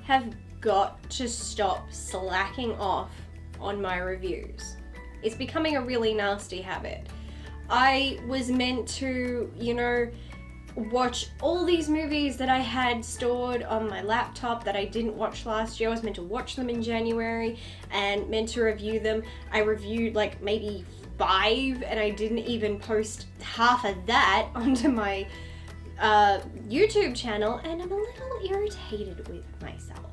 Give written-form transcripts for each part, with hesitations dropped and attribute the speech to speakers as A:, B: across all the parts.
A: have got to stop slacking off on my reviews. It's becoming a really nasty habit. I was meant to, watch all these movies that I had stored on my laptop that I didn't watch last year. I was meant to watch them in January and meant to review them. I reviewed like maybe 5 and I didn't even post half of that onto my YouTube channel, and I'm a little irritated with myself.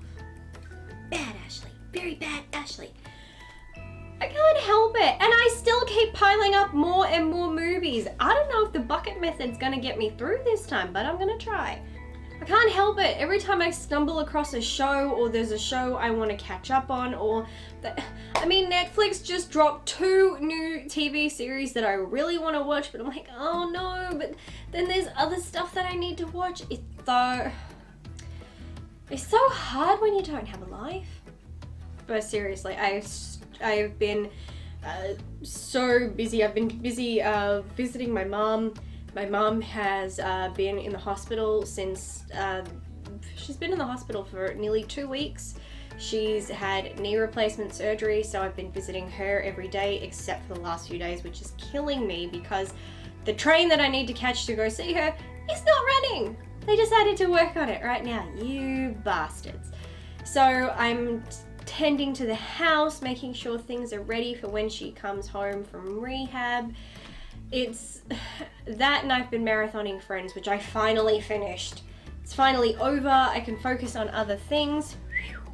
A: Bad Ashley, very bad Ashley. I can't help it, and I still keep piling up more and more movies. I don't know if the bucket method's gonna get me through this time, but I'm gonna try. I can't help it. Every time I stumble across a show or there's a show I want to catch up on, Netflix just dropped 2 new TV series that I really want to watch, but I'm like, oh no, but then there's other stuff that I need to watch. It's so hard when you don't have a life. But seriously, I've been so busy. I've been busy visiting my mom. My mom has been in the hospital since, she's been in the hospital for nearly 2 weeks. She's had knee replacement surgery, so I've been visiting her every day except for the last few days, which is killing me because the train that I need to catch to go see her is not running. They decided to work on it right now, you bastards. So I'm tending to the house, making sure things are ready for when she comes home from rehab. It's that, and I've been marathoning Friends, which I finally finished. It's finally over. I can focus on other things.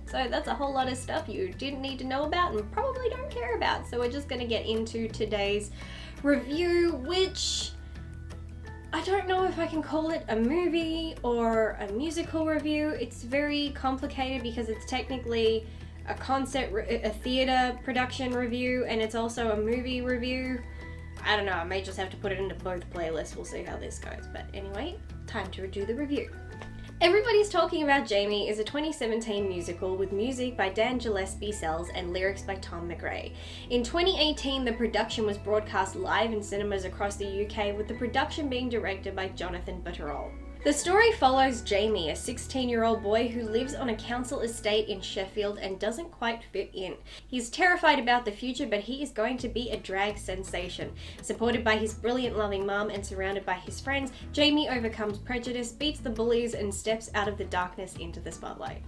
A: So that's a whole lot of stuff you didn't need to know about and probably don't care about. So we're just going to get into today's review, which I don't know if I can call it a movie or a musical review. It's very complicated because it's technically a theater production review, and it's also a movie review. I don't know, I may just have to put it into both playlists. We'll see how this goes. But anyway, time to do the review. Everybody's Talking About Jamie is a 2017 musical with music by Dan Gillespie Sells and lyrics by Tom McRae. In 2018, the production was broadcast live in cinemas across the UK, with the production being directed by Jonathan Butterall. The story follows Jamie, a 16-year-old boy who lives on a council estate in Sheffield and doesn't quite fit in. He's terrified about the future, but he is going to be a drag sensation. Supported by his brilliant, loving mum and surrounded by his friends, Jamie overcomes prejudice, beats the bullies, and steps out of the darkness into the spotlight.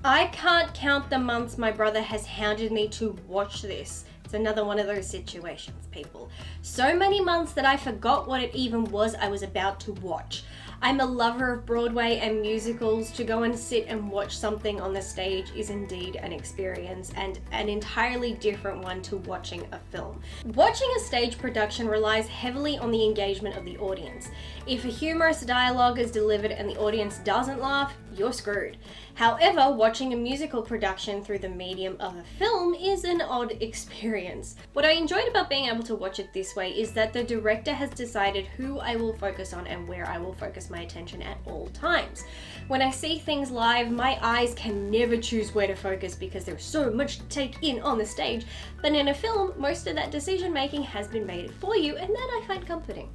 A: I can't count the months my brother has hounded me to watch this. It's another one of those situations, people. So many months that I forgot what it even was I was about to watch. I'm a lover of Broadway and musicals. To go and sit and watch something on the stage is indeed an experience, and an entirely different one to watching a film. Watching a stage production relies heavily on the engagement of the audience. If a humorous dialogue is delivered and the audience doesn't laugh, you're screwed. However, watching a musical production through the medium of a film is an odd experience. What I enjoyed about being able to watch it this way is that the director has decided who I will focus on and where I will focus my attention at all times. When I see things live, my eyes can never choose where to focus because there's so much to take in on the stage, but in a film, most of that decision making has been made for you, and that I find comforting.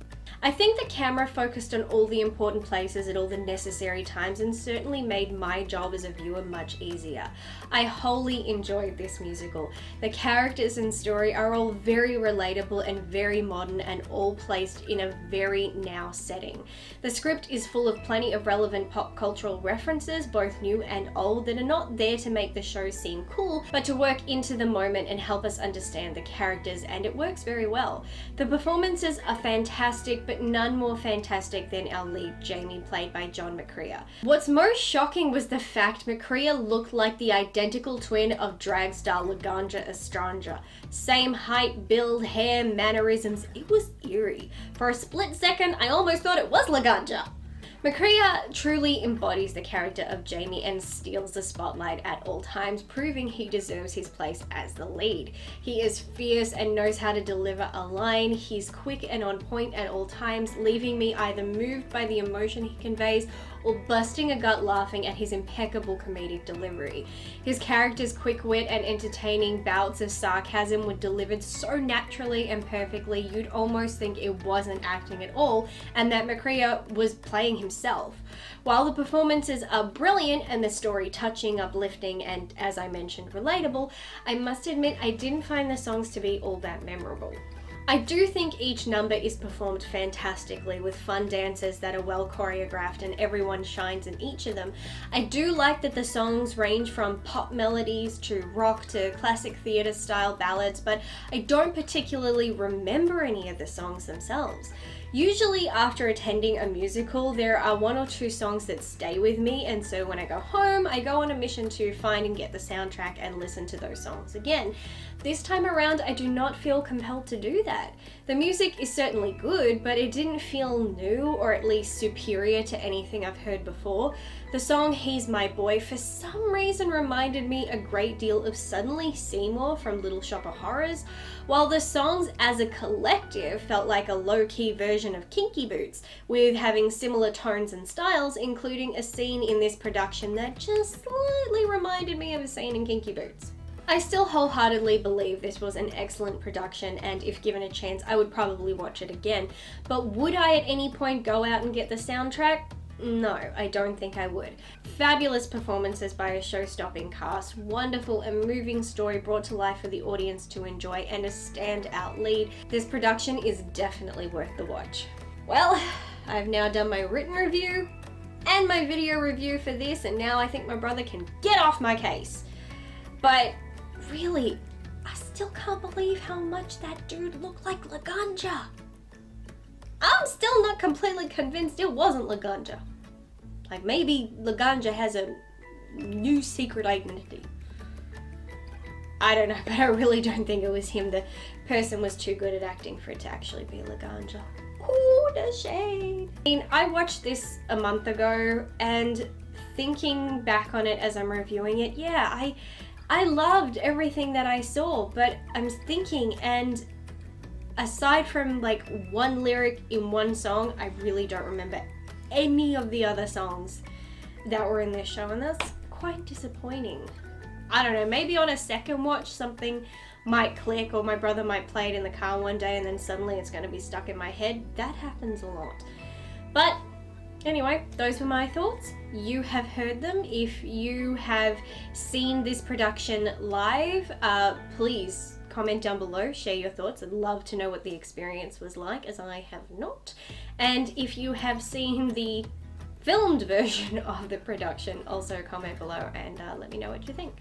A: I think the camera focused on all the important places at all the necessary times and certainly made my job as a viewer much easier. I wholly enjoyed this musical. The characters and story are all very relatable and very modern and all placed in a very now setting. The script is full of plenty of relevant pop cultural references, both new and old, that are not there to make the show seem cool, but to work into the moment and help us understand the characters, and it works very well. The performances are fantastic, but none more fantastic than our lead, Jamie, played by John McCrea. What's most shocking was the fact McCrea looked like the identical twin of drag star Laganja Estranja. Same height, build, hair, mannerisms. It was eerie. For a split second, I almost thought it was Laganja. McCrea truly embodies the character of Jamie and steals the spotlight at all times, proving he deserves his place as the lead. He is fierce and knows how to deliver a line. He's quick and on point at all times, leaving me either moved by the emotion he conveys or busting a gut laughing at his impeccable comedic delivery. His character's quick wit and entertaining bouts of sarcasm were delivered so naturally and perfectly you'd almost think it wasn't acting at all and that McCrea was playing himself himself. While the performances are brilliant and the story touching, uplifting, and, as I mentioned, relatable, I must admit I didn't find the songs to be all that memorable. I do think each number is performed fantastically with fun dances that are well choreographed and everyone shines in each of them. I do like that the songs range from pop melodies to rock to classic theatre style ballads, but I don't particularly remember any of the songs themselves. Usually after attending a musical, there are one or two songs that stay with me, and so when I go home, I go on a mission to find and get the soundtrack and listen to those songs again. This time around, I do not feel compelled to do that. The music is certainly good, but it didn't feel new or at least superior to anything I've heard before. The song He's My Boy for some reason reminded me a great deal of Suddenly Seymour from Little Shop of Horrors, while the songs as a collective felt like a low-key version of Kinky Boots, with having similar tones and styles, including a scene in this production that just slightly reminded me of a scene in Kinky Boots. I still wholeheartedly believe this was an excellent production, and if given a chance I would probably watch it again, but would I at any point go out and get the soundtrack? No, I don't think I would. Fabulous performances by a show-stopping cast, wonderful and moving story brought to life for the audience to enjoy, and a standout lead. This production is definitely worth the watch. Well, I've now done my written review and my video review for this, and now I think my brother can get off my case. But really, I still can't believe how much that dude looked like Laganja. I'm still not completely convinced it wasn't Laganja. Like, maybe Laganja has a new secret identity. I don't know, but I really don't think it was him. The person was too good at acting for it to actually be Laganja. Ooh, the shade. I mean, I watched this a month ago, and thinking back on it as I'm reviewing it, yeah, I loved everything that I saw, but I'm thinking, and aside from like one lyric in one song, I really don't remember any of the other songs that were in this show, and that's quite disappointing. I don't know, maybe on a second watch something might click, or my brother might play it in the car one day and then suddenly it's going to be stuck in my head. That happens a lot. But anyway, those were my thoughts. You have heard them. If you have seen this production live, please comment down below, share your thoughts. I'd love to know what the experience was like, as I have not. And if you have seen the filmed version of the production, also comment below and let me know what you think.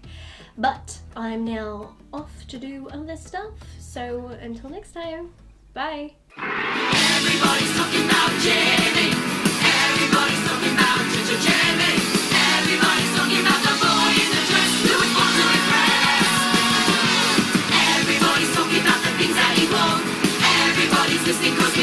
A: But I'm now off to do other stuff, so until next time, bye.
B: Everybody's talking about Jamie. Everybody's talking about Jamie. Everybody's talking about the boy in the dress who was born to impress. Everybody's talking about the things that he won't. Everybody's listening 'cause we